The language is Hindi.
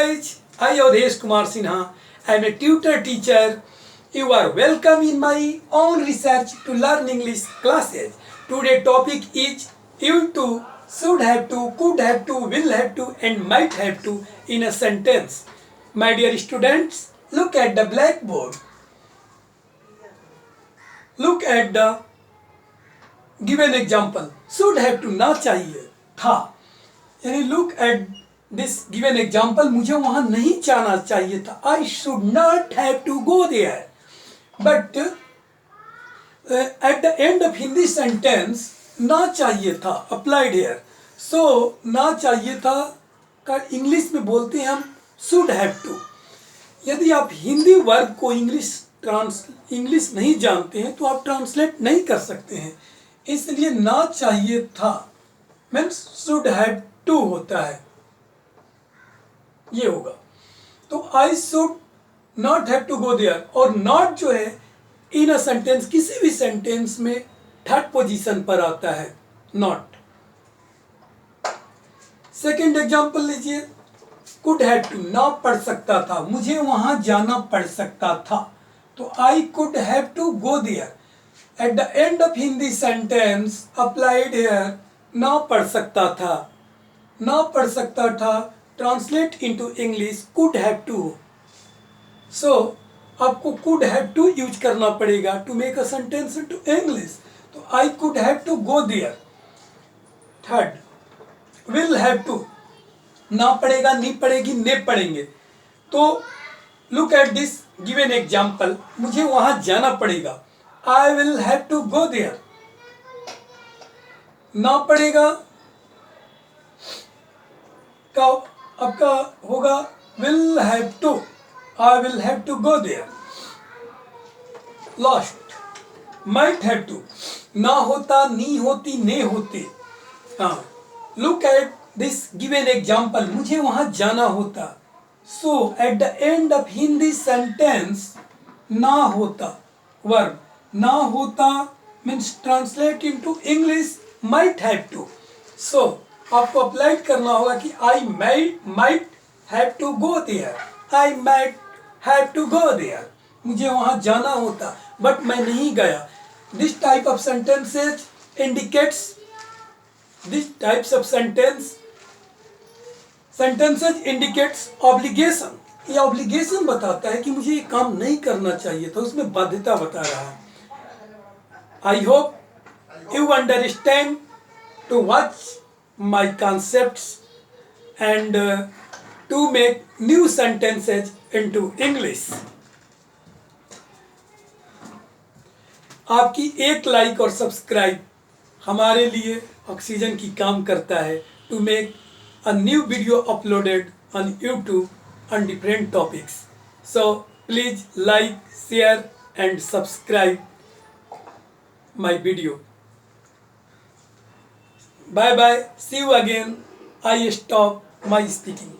guys, I Avdesh Kumar Sinha. I am a tutor teacher. You are welcome in my own research to learn English classes. Today topic is you to, should have to, could have to, will have to and might have to in a sentence. My dear students, look at the blackboard. Look at the given example. Should have to ना चाहिए था, यानी look at this given example, मुझे वहां नहीं जाना चाहिए था. I should not have to go there. But at the end of Hindi sentence ना चाहिए था applied here. So ना चाहिए था का इंग्लिश में बोलते हैं हम should have to. यदि आप हिंदी वर्ग को इंग्लिश नहीं जानते हैं तो आप ट्रांसलेट नहीं कर सकते हैं. इसलिए ना चाहिए था मीन्स शुड हैव टू होता है, ये होगा. तो I should not have to go there, और नॉट जो है इन अ सेंटेंस, किसी भी सेंटेंस में थर्ड पोजीशन पर आता है नॉट. सेकंड एग्जांपल लीजिए, कुड हैव टू, ना पढ़ सकता था, मुझे वहां जाना पड़ सकता था. तो I could have to go there. At the end of Hindi sentence applied here, ना पढ़ सकता था, ना पढ़ सकता था translate into English could have to. So आपको could have to यूज करना पड़ेगा to make a sentence into English. तो I could have to go there. Third, will have to, ना पड़ेगा, नहीं पड़ेगी, ने पढ़ेंगे. तो look at this given example, मुझे वहां जाना पड़ेगा. I will have to go there. ना पड़ेगा का आपका होगा will have to. I will have to go there. Lost, might have to, ना होता, नहीं होती, ने होते. हाँ, look at this given example, मुझे वहां जाना होता. So at the end of Hindi sentence ना होता verb, ना होता means translate into English might have to. So आपको अप्लाई करना होगा कि I might have to go there. I might have to go there, मुझे वहां जाना होता बट मैं नहीं गया. This type of sentences indicates, this types of sentences indicates obligation. ये ऑब्लिगेशन बताता है कि मुझे ये काम नहीं करना चाहिए था, उसमें बाध्यता बता रहा है. I hope you understand to watch my concepts and to make new sentences into English. आपकी एक लाइक और सब्सक्राइब हमारे लिए ऑक्सीजन की काम करता है to make a new video uploaded on YouTube on different topics. So please like, share and subscribe my video. Bye bye, see you again. I stop my speaking.